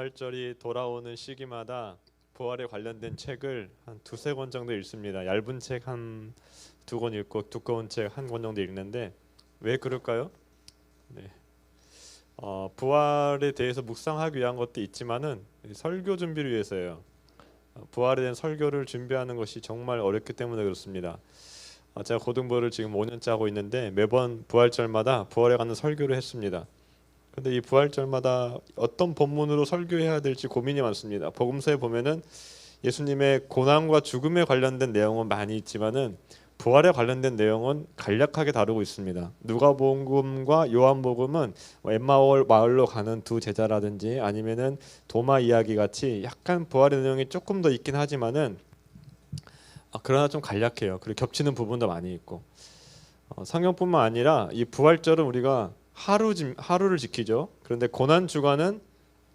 부활절이 돌아오는 시기마다 부활에 관련된 책을 한 두세 권 정도 읽습니다. 얇은 책 한 두 권 읽고 두꺼운 책 한 권 정도 읽는데 왜 그럴까요? 네. 부활에 대해서 묵상하기 위한 것도 있지만은 설교 준비를 위해서예요. 부활에 대한 설교를 준비하는 것이 정말 어렵기 때문에 그렇습니다. 제가 고등부를 지금 5년째 하고 있는데 매번 부활절마다 부활에 관한 설교를 했습니다. 근데 이 부활절마다 어떤 본문으로 설교해야 될지 고민이 많습니다. 복음서에 보면은 예수님의 고난과 죽음에 관련된 내용은 많이 있지만은 부활에 관련된 내용은 간략하게 다루고 있습니다. 누가복음과 요한복음은 엠마오 마을로 가는 두 제자라든지 아니면은 도마 이야기 같이 약간 부활의 내용이 조금 더 있긴 하지만은 그러나 좀 간략해요. 그리고 겹치는 부분도 많이 있고 성경뿐만 아니라 이 부활절은 우리가 하루를 지키죠. 그런데 고난 주간은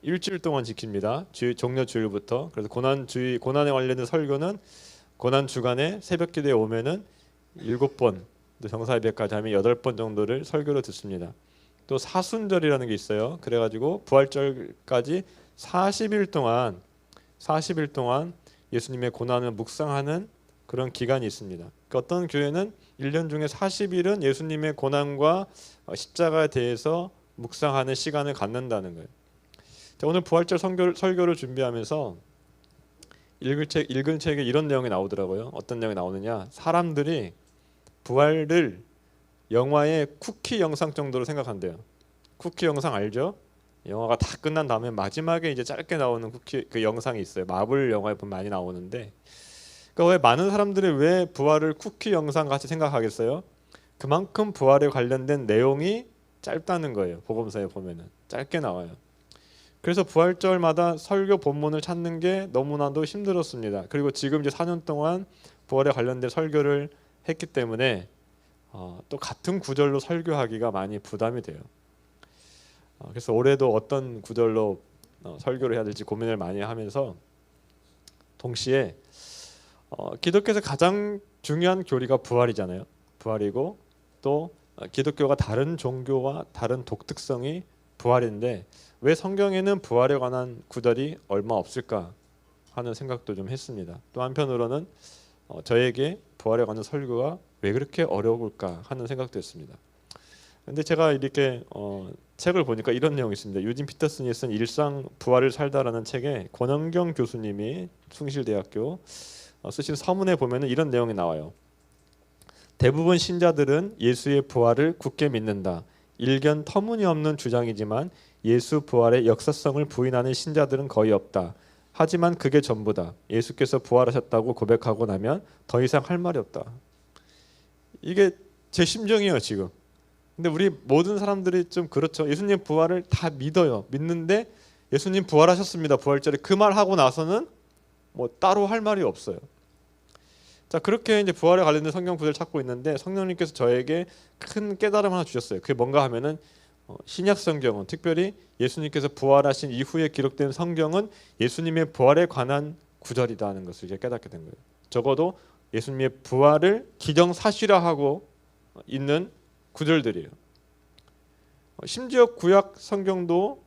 일주일 동안 지킵니다. 종려 주일부터. 그래서 고난에 관련된 설교는 고난 주간에 새벽기도에 오면은 7번, 또 정사예배까지 하면 8번 정도를 설교로 듣습니다. 또 사순절이라는 게 있어요. 그래가지고 부활절까지 40일 동안 예수님의 고난을 묵상하는 그런 기간이 있습니다. 그러니까 어떤 교회는 1년 중에 40일은 예수님의 고난과 십자가에 대해서 묵상하는 시간을 갖는다는 거예요. 자, 오늘 부활절 설교를 준비하면서 읽은 책에 이런 내용이 나오더라고요. 어떤 내용이 나오느냐? 사람들이 부활을 영화의 쿠키 영상 정도로 생각한대요. 쿠키 영상 알죠? 영화가 다 끝난 다음에 마지막에 이제 짧게 나오는 쿠키 그 영상이 있어요. 마블 영화에 보면 많이 나오는데, 그러니까 왜 많은 사람들이 왜 부활을 쿠키 영상 같이 생각하겠어요? 그만큼 부활에 관련된 내용이 짧다는 거예요. 복음서에 보면은 짧게 나와요. 그래서 부활절마다 설교 본문을 찾는 게 너무나도 힘들었습니다. 그리고 지금 이제 4년 동안 부활에 관련된 설교를 했기 때문에 또 같은 구절로 설교하기가 많이 부담이 돼요. 그래서 올해도 어떤 구절로 설교를 해야 될지 고민을 많이 하면서 동시에 기독교에서 가장 중요한 교리가 부활이잖아요. 부활이고 또 기독교가 다른 종교와 다른 독특성이 부활인데 왜 성경에는 부활에 관한 구절이 얼마 없을까 하는 생각도 좀 했습니다. 또 한편으로는 저에게 부활에 관한 설교가 왜 그렇게 어려울까 하는 생각도 했습니다. 근데 제가 이렇게 책을 보니까 이런 내용이 있습니다. 유진 피터슨이 쓴 일상 부활을 살다라는 책에 권영경 교수님이 숭실대학교 쓰신 서문에 보면은 이런 내용이 나와요. 대부분 신자들은 예수의 부활을 굳게 믿는다. 일견 터무니없는 주장이지만 예수 부활의 역사성을 부인하는 신자들은 거의 없다. 하지만 그게 전부다. 예수께서 부활하셨다고 고백하고 나면 더 이상 할 말이 없다. 이게 제 심정이에요 지금. 근데 우리 모든 사람들이 좀 그렇죠. 예수님 부활을 다 믿어요. 믿는데 예수님 부활하셨습니다. 부활절에 그 말 하고 나서는 뭐 따로 할 말이 없어요. 자, 그렇게 이제 부활에 관련된 성경 구절을 찾고 있는데 성령님께서 저에게 큰 깨달음 하나 주셨어요. 그게 뭔가 하면은 신약 성경은 특별히 예수님께서 부활하신 이후에 기록된 성경은 예수님의 부활에 관한 구절이다는 것을 이제 깨닫게 된 거예요. 적어도 예수님의 부활을 기정사실화하고 있는 구절들이에요. 심지어 구약 성경도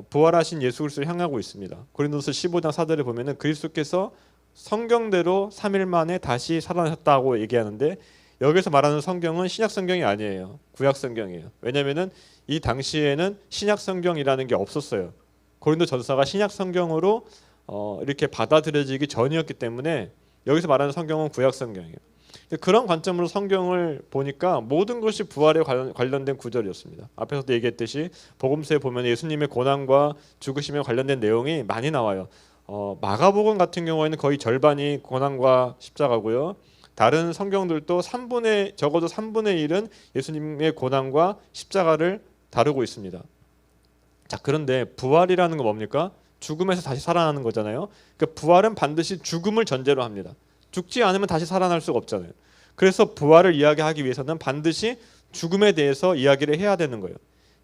부활하신 예수 그리스도를 향하고 있습니다. 고린도서 15장 4절에 보면은 그리스도께서 성경대로 3일 만에 다시 살아나셨다고 얘기하는데 여기서 말하는 성경은 신약 성경이 아니에요. 구약 성경이에요. 왜냐하면은 이 당시에는 신약 성경이라는 게 없었어요. 고린도 전서가 신약 성경으로 이렇게 받아들여지기 전이었기 때문에 여기서 말하는 성경은 구약 성경이에요. 그런 관점으로 성경을 보니까 모든 것이 부활에 관련된 구절이었습니다. 앞에서도 얘기했듯이 복음서에 보면 예수님의 고난과 죽으심에 관련된 내용이 많이 나와요. 마가복음 같은 경우에는 거의 절반이 고난과 십자가고요. 다른 성경들도 적어도 3분의 1은 예수님의 고난과 십자가를 다루고 있습니다. 자, 그런데 부활이라는 건 뭡니까? 죽음에서 다시 살아나는 거잖아요. 그러니까 부활은 반드시 죽음을 전제로 합니다. 죽지 않으면 다시 살아날 수가 없잖아요. 그래서 부활을 이야기하기 위해서는 반드시 죽음에 대해서 이야기를 해야 되는 거예요.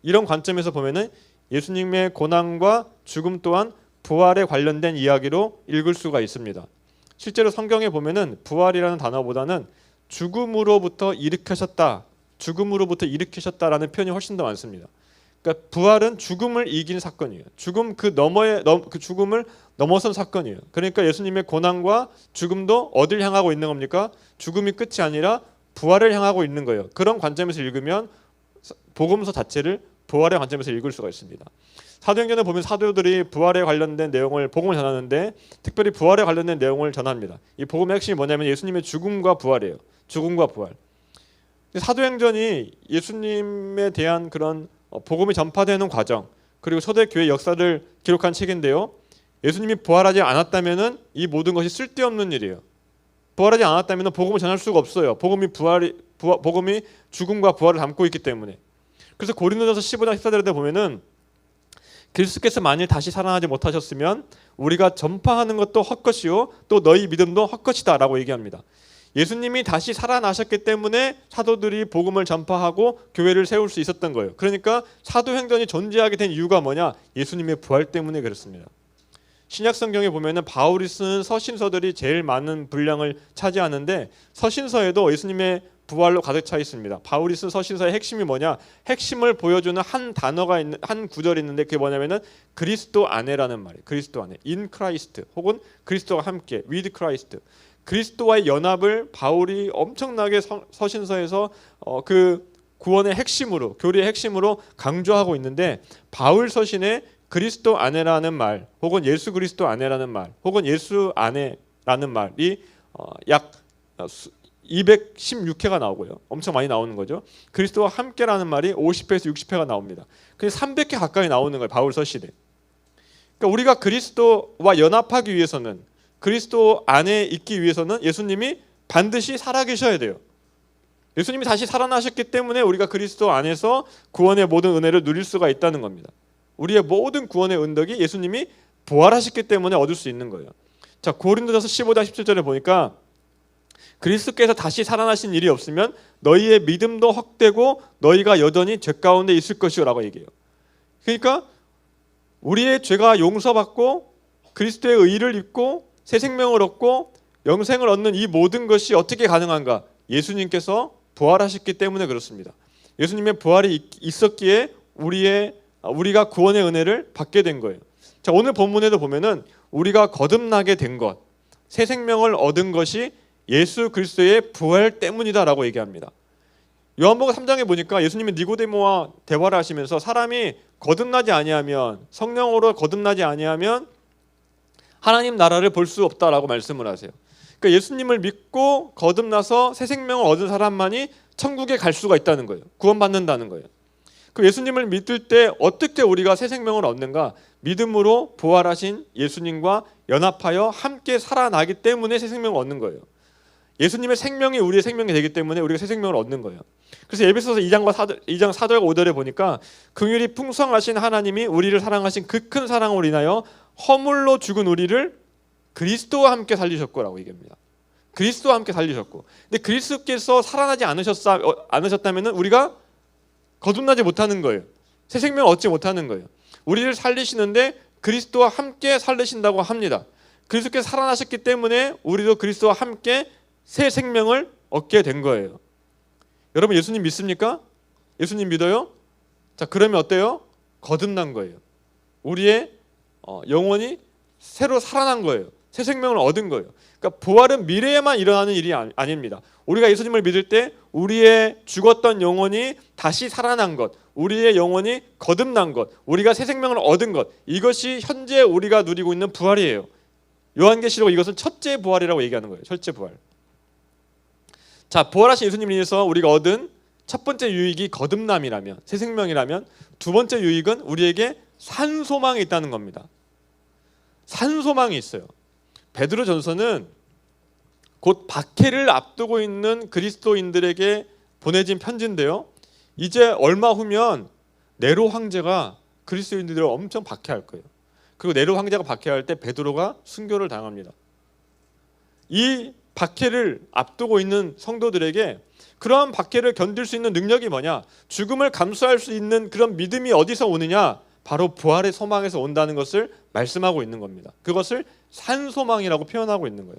이런 관점에서 보면은 예수님의 고난과 죽음 또한 부활에 관련된 이야기로 읽을 수가 있습니다. 실제로 성경에 보면은 부활이라는 단어보다는 죽음으로부터 일으키셨다라는 표현이 훨씬 더 많습니다. 그러니까 부활은 죽음을 이긴 사건이에요. 죽음 그 죽음을 넘어선 사건이에요. 그러니까 예수님의 고난과 죽음도 어딜 향하고 있는 겁니까? 죽음이 끝이 아니라 부활을 향하고 있는 거예요. 그런 관점에서 읽으면 복음서 자체를 부활의 관점에서 읽을 수가 있습니다. 사도행전을 보면 사도들이 부활에 관련된 내용을 복음을 전하는데 특별히 부활에 관련된 내용을 전합니다. 이 복음의 핵심이 뭐냐면 예수님의 죽음과 부활이에요. 죽음과 부활. 사도행전이 예수님에 대한 그런 복음이 전파되는 과정 그리고 초대교회 역사를 기록한 책인데요. 예수님이 부활하지 않았다면은 이 모든 것이 쓸데없는 일이에요. 부활하지 않았다면은 복음을 전할 수가 없어요. 복음이 죽음과 부활을 담고 있기 때문에. 그래서 고린도전서 15장 14절에 보면은 그리스도께서 만일 다시 살아나지 못하셨으면 우리가 전파하는 것도 헛것이요 또 너희 믿음도 헛것이다라고 얘기합니다. 예수님이 다시 살아나셨기 때문에 사도들이 복음을 전파하고 교회를 세울 수 있었던 거예요. 그러니까 사도행전이 존재하게 된 이유가 뭐냐? 예수님의 부활 때문에 그렇습니다. 신약 성경에 보면은 바울이 쓴 서신서들이 제일 많은 분량을 차지하는데 서신서에도 예수님의 부활로 가득 차 있습니다. 바울이 쓴 서신서의 핵심이 뭐냐? 핵심을 보여주는 한 단어가 있는 한 구절이 있는데 그게 뭐냐면은 그리스도 안에라는 말이에요. 그리스도 안에, in Christ 혹은 그리스도와 함께, with Christ. 그리스도와의 연합을 바울이 엄청나게 서신서에서 그 구원의 핵심으로, 교리의 핵심으로 강조하고 있는데 바울 서신에 그리스도 안에라는 말, 혹은 예수 그리스도 안에라는 말, 혹은 예수 안에라는 말이 약 216회가 나오고요. 엄청 많이 나오는 거죠. 그리스도와 함께라는 말이 50회에서 60회가 나옵니다. 그래서 300회 가까이 나오는 거예요. 바울 서신에. 그러니까 우리가 그리스도와 연합하기 위해서는 그리스도 안에 있기 위해서는 예수님이 반드시 살아계셔야 돼요. 예수님이 다시 살아나셨기 때문에 우리가 그리스도 안에서 구원의 모든 은혜를 누릴 수가 있다는 겁니다. 우리의 모든 구원의 은덕이 예수님이 부활하셨기 때문에 얻을 수 있는 거예요. 자, 고린도전서 15장 17절에 보니까 그리스도께서 다시 살아나신 일이 없으면 너희의 믿음도 헛되고 너희가 여전히 죄 가운데 있을 것이라고 얘기해요. 그러니까 우리의 죄가 용서받고 그리스도의 의를 입고 새 생명을 얻고 영생을 얻는 이 모든 것이 어떻게 가능한가? 예수님께서 부활하셨기 때문에 그렇습니다. 예수님의 부활이 있었기에 우리가 구원의 은혜를 받게 된 거예요. 자, 오늘 본문에도 보면은 우리가 거듭나게 된 것, 새 생명을 얻은 것이 예수 그리스도의 부활 때문이다라고 얘기합니다. 요한복음 3장에 보니까 예수님이 니고데모와 대화를 하시면서 사람이 거듭나지 아니하면, 성령으로 거듭나지 아니하면 하나님 나라를 볼 수 없다라고 말씀을 하세요. 그러니까 예수님을 믿고 거듭나서 새 생명을 얻은 사람만이 천국에 갈 수가 있다는 거예요. 구원받는다는 거예요. 그 예수님을 믿을 때 어떻게 우리가 새 생명을 얻는가? 믿음으로 부활하신 예수님과 연합하여 함께 살아나기 때문에 새 생명을 얻는 거예요. 예수님의 생명이 우리의 생명이 되기 때문에 우리가 새 생명을 얻는 거예요. 그래서 에베소서 2장 4절과 5절에 보니까 긍휼이 풍성하신 하나님이 우리를 사랑하신 그 큰 사랑으로 인하여 허물로 죽은 우리를 그리스도와 함께 살리셨고라고 얘기합니다. 그리스도와 함께 살리셨고. 근데 그리스도께서 살아나지 않으셨다면 우리가 거듭나지 못하는 거예요. 새 생명을 얻지 못하는 거예요. 우리를 살리시는데 그리스도와 함께 살리신다고 합니다. 그리스도께서 살아나셨기 때문에 우리도 그리스도와 함께 새 생명을 얻게 된 거예요. 여러분 예수님 믿습니까? 예수님 믿어요? 자, 그러면 어때요? 거듭난 거예요. 우리의 영혼이 새로 살아난 거예요. 새 생명을 얻은 거예요. 그러니까 부활은 미래에만 일어나는 일이 아닙니다. 우리가 예수님을 믿을 때 우리의 죽었던 영혼이 다시 살아난 것, 우리의 영혼이 거듭난 것, 우리가 새 생명을 얻은 것, 이것이 현재 우리가 누리고 있는 부활이에요. 요한계시록 이것은 첫째 부활이라고 얘기하는 거예요. 첫째 부활. 자, 부활하신 예수님을 인해서 우리가 얻은 첫 번째 유익이 거듭남이라면, 새 생명이라면, 두 번째 유익은 우리에게 산 소망이 있다는 겁니다. 산 소망이 있어요. 베드로전서는 곧 박해를 앞두고 있는 그리스도인들에게 보내진 편지인데요. 이제 얼마 후면 네로 황제가 그리스도인들을 엄청 박해할 거예요. 그리고 네로 황제가 박해할 때 베드로가 순교를 당합니다. 이 박해를 앞두고 있는 성도들에게 그런 박해를 견딜 수 있는 능력이 뭐냐? 죽음을 감수할 수 있는 그런 믿음이 어디서 오느냐? 바로 부활의 소망에서 온다는 것을 말씀하고 있는 겁니다. 그것을 산소망이라고 표현하고 있는 거예요.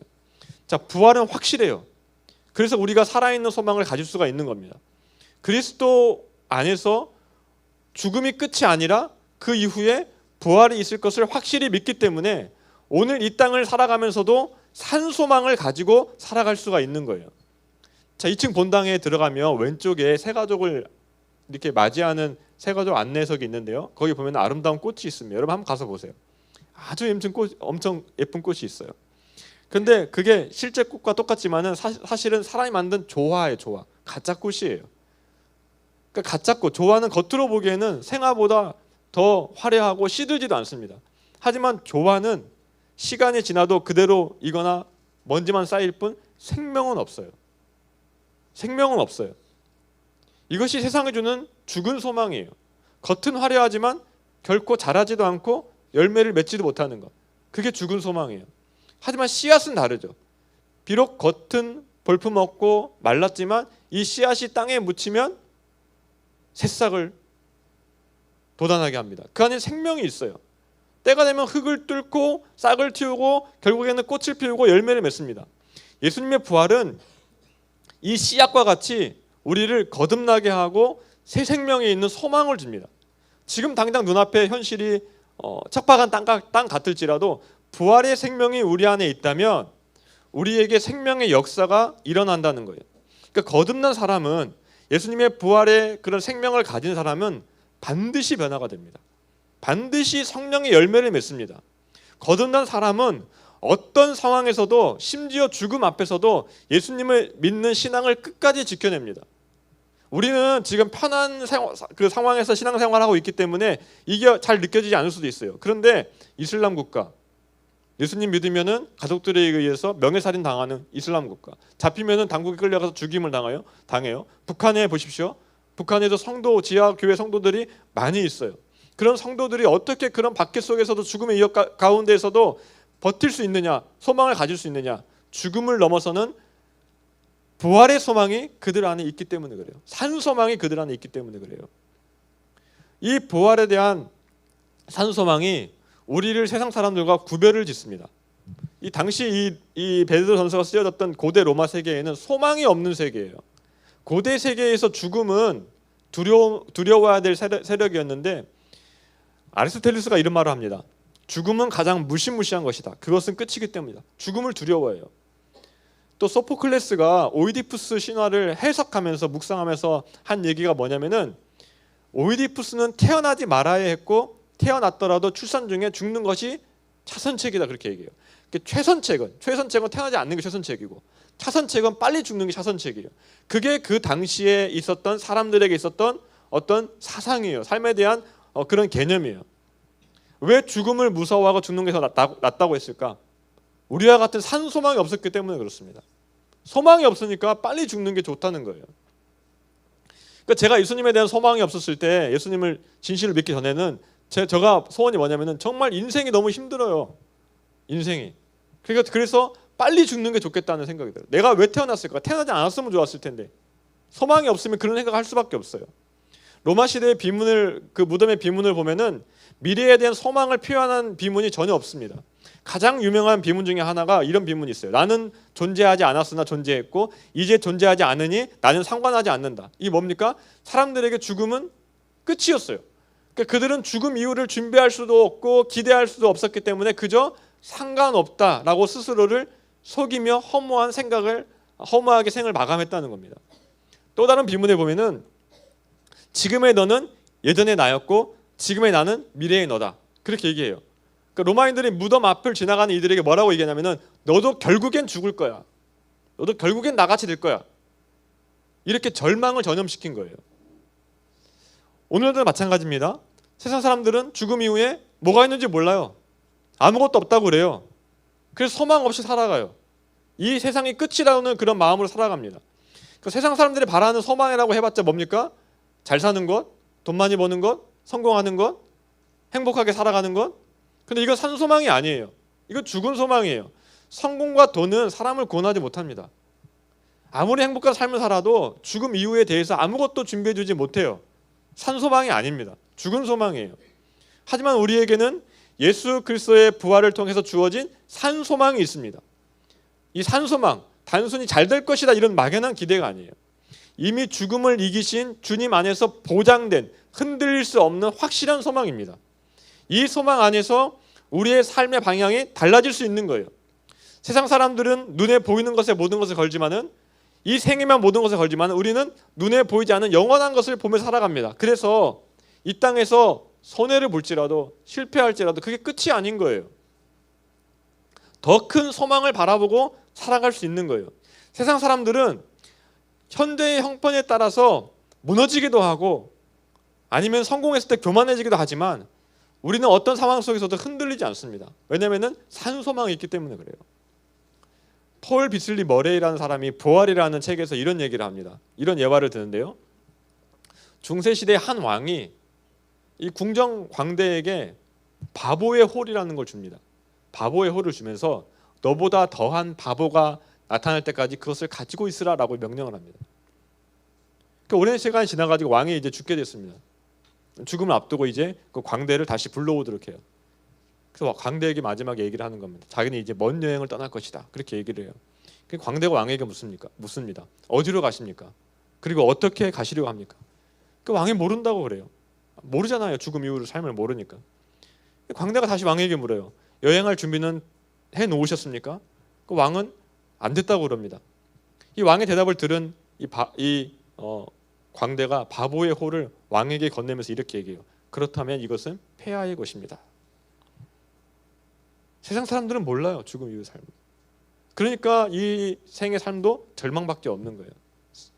자, 부활은 확실해요. 그래서 우리가 살아있는 소망을 가질 수가 있는 겁니다. 그리스도 안에서 죽음이 끝이 아니라 그 이후에 부활이 있을 것을 확실히 믿기 때문에 오늘 이 땅을 살아가면서도 산 소망을 가지고 살아갈 수가 있는 거예요. 자, 2층 본당에 들어가면 왼쪽에 새가족을 이렇게 맞이하는 새가족 안내석이 있는데요. 거기 보면 아름다운 꽃이 있습니다. 여러분 한번 가서 보세요. 아주 엄청 예쁜 꽃이 있어요. 근데 그게 실제 꽃과 똑같지만은 사실은 사람이 만든 조화예요. 조화. 가짜 꽃이에요. 그러니까 가짜 꽃. 조화는 겉으로 보기에는 생화보다 더 화려하고 시들지도 않습니다. 하지만 조화는 시간이 지나도 그대로 이거나 먼지만 쌓일 뿐 생명은 없어요. 생명은 없어요. 이것이 세상이 주는 죽은 소망이에요. 겉은 화려하지만 결코 자라지도 않고 열매를 맺지도 못하는 것. 그게 죽은 소망이에요. 하지만 씨앗은 다르죠. 비록 겉은 볼품없고 말랐지만 이 씨앗이 땅에 묻히면 새싹을 돋아나게 합니다. 그 안에 생명이 있어요. 때가 되면 흙을 뚫고 싹을 틔우고 결국에는 꽃을 피우고 열매를 맺습니다. 예수님의 부활은 이 씨앗과 같이 우리를 거듭나게 하고 새 생명이 있는 소망을 줍니다. 지금 당장 눈앞에 현실이 척박한 땅 같을지라도 부활의 생명이 우리 안에 있다면 우리에게 생명의 역사가 일어난다는 거예요. 그러니까 거듭난 사람은, 예수님의 부활의 그런 생명을 가진 사람은 반드시 변화가 됩니다. 반드시 성령의 열매를 맺습니다. 거듭난 사람은 어떤 상황에서도, 심지어 죽음 앞에서도 예수님을 믿는 신앙을 끝까지 지켜냅니다. 우리는 지금 편한 그 상황에서 신앙생활하고 있기 때문에 이게 잘 느껴지지 않을 수도 있어요. 그런데 이슬람 국가, 예수님 믿으면은 가족들에 의해서 명예살인 당하는 이슬람 국가, 잡히면은 당국에 끌려가서 죽임을 당해요. 북한에 보십시오. 북한에도 지하 교회 성도들이 많이 있어요. 그런 성도들이 어떻게 그런 박해 속에서도, 죽음의 위협 가운데에서도 버틸 수 있느냐, 소망을 가질 수 있느냐? 죽음을 넘어서는 부활의 소망이 그들 안에 있기 때문에 그래요. 산 소망이 그들 안에 있기 때문에 그래요. 이 부활에 대한 산 소망이 우리를 세상 사람들과 구별을 짓습니다. 이 당시 이 베드로전서가 쓰여졌던 고대 로마 세계에는 소망이 없는 세계예요. 고대 세계에서 죽음은 두려워야 될 세력이었는데, 아리스토텔레스가 이런 말을 합니다. 죽음은 가장 무시무시한 것이다. 그것은 끝이기 때문이다. 죽음을 두려워해요. 또 소포클레스가 오이디푸스 신화를 해석하면서 묵상하면서 한 얘기가 뭐냐면은, 오이디푸스는 태어나지 말아야 했고 태어났더라도 출산 중에 죽는 것이 차선책이다, 그렇게 얘기해요. 최선책은 태어나지 않는 게 최선책이고, 차선책은 빨리 죽는 게 차선책이에요. 그게 그 당시에 있었던 사람들에게 있었던 어떤 사상이에요. 삶에 대한 그런 개념이에요. 왜 죽음을 무서워하고 죽는 게 더 낫다고 했을까? 우리와 같은 산 소망이 없었기 때문에 그렇습니다. 소망이 없으니까 빨리 죽는 게 좋다는 거예요. 그러니까 제가 예수님에 대한 소망이 없었을 때, 예수님을 진실을 믿기 전에는 제가 소원이 뭐냐면은 정말 인생이 너무 힘들어요. 인생이. 그래서 빨리 죽는 게 좋겠다는 생각이 들어요. 내가 왜 태어났을까? 태어나지 않았으면 좋았을 텐데. 소망이 없으면 그런 생각을 할 수밖에 없어요. 로마 시대의 비문을, 그 무덤의 비문을 보면은 미래에 대한 소망을 표현한 비문이 전혀 없습니다. 가장 유명한 비문 중에 하나가 이런 비문이 있어요. 나는 존재하지 않았으나 존재했고 이제 존재하지 않으니 나는 상관하지 않는다. 이게 뭡니까? 사람들에게 죽음은 끝이었어요. 그러니까 그들은 죽음 이후를 준비할 수도 없고 기대할 수도 없었기 때문에 그저 상관없다라고 스스로를 속이며 허무하게 생을 마감했다는 겁니다. 또 다른 비문에 보면은 지금의 너는 예전의 나였고 지금의 나는 미래의 너다. 그렇게 얘기해요. 그러니까 로마인들이 무덤 앞을 지나가는 이들에게 뭐라고 얘기하냐면은 너도 결국엔 죽을 거야. 너도 결국엔 나같이 될 거야. 이렇게 절망을 전염시킨 거예요. 오늘도 마찬가지입니다. 세상 사람들은 죽음 이후에 뭐가 있는지 몰라요. 아무것도 없다고 그래요. 그래서 소망 없이 살아가요. 이 세상이 끝이라는 그런 마음으로 살아갑니다. 그러니까 세상 사람들이 바라는 소망이라고 해봤자 뭡니까? 잘 사는 것, 돈 많이 버는 것, 성공하는 것, 행복하게 살아가는 것. 근데 이건 산 소망이 아니에요. 이건 죽은 소망이에요. 성공과 돈은 사람을 구원하지 못합니다. 아무리 행복한 삶을 살아도 죽음 이후에 대해서 아무것도 준비해주지 못해요. 산 소망이 아닙니다. 죽은 소망이에요. 하지만 우리에게는 예수 그리스도의 부활을 통해서 주어진 산 소망이 있습니다. 이 산 소망, 단순히 잘 될 것이다 이런 막연한 기대가 아니에요. 이미 죽음을 이기신 주님 안에서 보장된 흔들릴 수 없는 확실한 소망입니다. 이 소망 안에서 우리의 삶의 방향이 달라질 수 있는 거예요. 세상 사람들은 눈에 보이는 것에 모든 것을 걸지만은, 이 생에만 모든 것을 걸지만 우리는 눈에 보이지 않는 영원한 것을 보며 살아갑니다. 그래서 이 땅에서 손해를 볼지라도 실패할지라도 그게 끝이 아닌 거예요. 더 큰 소망을 바라보고 살아갈 수 있는 거예요. 세상 사람들은 현재의 형편에 따라서 무너지기도 하고 아니면 성공했을 때 교만해지기도 하지만 우리는 어떤 상황 속에서도 흔들리지 않습니다. 왜냐하면 산 소망이 있기 때문에 그래요. 폴 비슬리 머레이라는 사람이 부활이라는 책에서 이런 얘기를 합니다. 이런 예화를 드는데요. 중세시대 한 왕이 이 궁정 광대에게 바보의 홀이라는 걸 줍니다. 바보의 홀을 주면서 너보다 더한 바보가 나타날 때까지 그것을 가지고 있으라라고 명령을 합니다. 그 오랜 시간이 지나가지고 왕이 이제 죽게 됐습니다. 죽음을 앞두고 이제 그 광대를 다시 불러오도록 해요. 그래서 광대에게 마지막에 얘기를 하는 겁니다. 자기는 이제 먼 여행을 떠날 것이다. 그렇게 얘기를 해요. 광대가 왕에게 묻습니다. 어디로 가십니까? 그리고 어떻게 가시려고 합니까? 그 왕이 모른다고 그래요. 모르잖아요. 죽음 이후의 삶을 모르니까. 광대가 다시 왕에게 물어요. 여행할 준비는 해 놓으셨습니까? 그 왕은 안 됐다고 그럽니다. 이 왕의 대답을 들은 광대가 바보의 홀을 왕에게 건네면서 이렇게 얘기해요. 그렇다면 이것은 폐하의 것입니다. 세상 사람들은 몰라요. 죽음 이후의 삶을. 그러니까 이 생의 삶도 절망밖에 없는 거예요.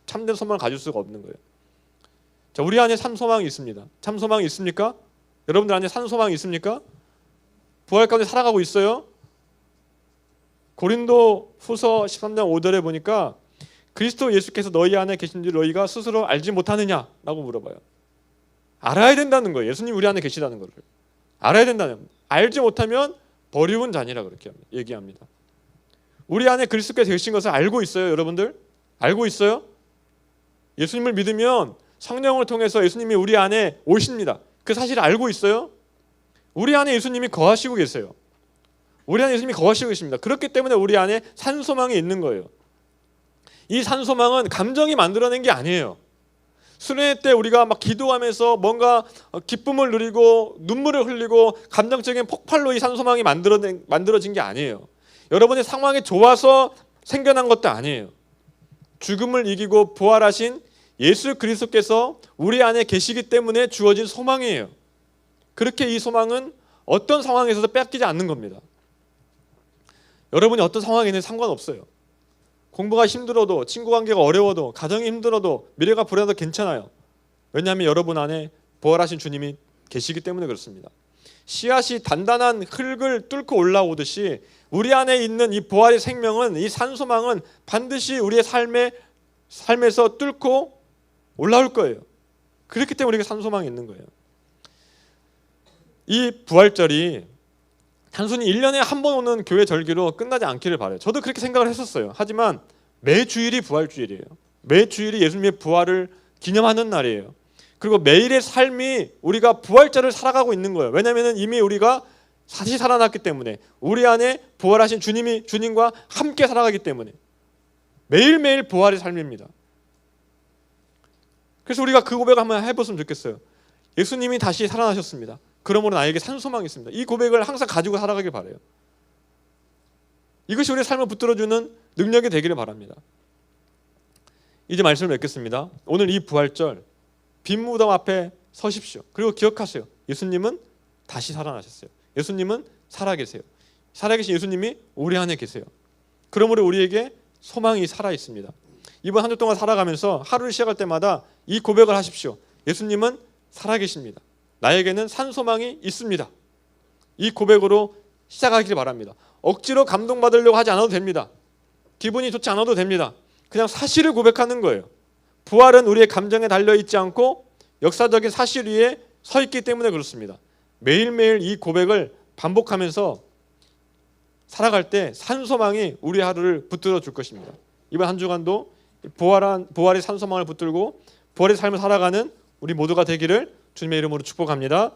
참된 소망을 가질 수가 없는 거예요. 자, 우리 안에 산 소망이 있습니다. 참 소망이 있습니까? 여러분들 안에 산 소망이 있습니까? 부활 가운데 살아가고 있어요? 고린도 후서 13장 5절에 보니까 그리스도 예수께서 너희 안에 계신 줄 너희가 스스로 알지 못하느냐? 라고 물어봐요. 알아야 된다는 거예요. 예수님 우리 안에 계시다는 것을 알아야 된다는 겁니다. 알지 못하면 버리운 자니라 그렇게 얘기합니다. 우리 안에 그리스도께서 계신 것을 알고 있어요, 여러분들? 알고 있어요? 예수님을 믿으면 성령을 통해서 예수님이 우리 안에 오십니다. 그 사실을 알고 있어요? 우리 안에 예수님이 거하시고 계세요. 우리 안에 예수님이 거하시고 계십니다. 그렇기 때문에 우리 안에 산소망이 있는 거예요. 이 산소망은 감정이 만들어낸 게 아니에요. 수련회 때 우리가 막 기도하면서 뭔가 기쁨을 누리고 눈물을 흘리고 감정적인 폭발로 이 산소망이 만들어진 게 아니에요. 여러분의 상황이 좋아서 생겨난 것도 아니에요. 죽음을 이기고 부활하신 예수 그리스도께서 우리 안에 계시기 때문에 주어진 소망이에요. 그렇게 이 소망은 어떤 상황에서도 뺏기지 않는 겁니다. 여러분이 어떤 상황에는 상관없어요. 공부가 힘들어도, 친구 관계가 어려워도, 가정이 힘들어도, 미래가 불안해도 괜찮아요. 왜냐하면 여러분 안에 부활하신 주님이 계시기 때문에 그렇습니다. 씨앗이 단단한 흙을 뚫고 올라오듯이 우리 안에 있는 이 부활의 생명은, 이 산소망은 반드시 우리의 삶에서 뚫고 올라올 거예요. 그렇기 때문에 우리가 산소망이 있는 거예요. 이 부활절이 단순히 1년에 한 번 오는 교회 절기로 끝나지 않기를 바라요. 저도 그렇게 생각을 했었어요. 하지만 매 주일이 부활주일이에요. 매 주일이 예수님의 부활을 기념하는 날이에요. 그리고 매일의 삶이 우리가 부활절을 살아가고 있는 거예요. 왜냐하면 이미 우리가 다시 살아났기 때문에, 우리 안에 부활하신 주님과 함께 살아가기 때문에 매일매일 부활의 삶입니다. 그래서 우리가 그 고백을 한번 해봤으면 좋겠어요. 예수님이 다시 살아나셨습니다. 그러므로 나에게 산소망이 있습니다. 이 고백을 항상 가지고 살아가길 바라요. 이것이 우리의 삶을 붙들어주는 능력이 되기를 바랍니다. 이제 말씀을 맺겠습니다. 오늘 이 부활절 빈 무덤 앞에 서십시오. 그리고 기억하세요. 예수님은 다시 살아나셨어요. 예수님은 살아계세요. 살아계신 예수님이 우리 안에 계세요. 그러므로 우리에게 소망이 살아있습니다. 이번 한 주 동안 살아가면서 하루를 시작할 때마다 이 고백을 하십시오. 예수님은 살아계십니다. 나에게는 산소망이 있습니다. 이 고백으로 시작하기를 바랍니다. 억지로 감동받으려고 하지 않아도 됩니다. 기분이 좋지 않아도 됩니다. 그냥 사실을 고백하는 거예요. 부활은 우리의 감정에 달려있지 않고 역사적인 사실 위에 서 있기 때문에 그렇습니다. 매일매일 이 고백을 반복하면서 살아갈 때 산소망이 우리 하루를 붙들어 줄 것입니다. 이번 한 주간도 부활의 산소망을 붙들고 부활의 삶을 살아가는 우리 모두가 되기를 주님의 이름으로 축복합니다.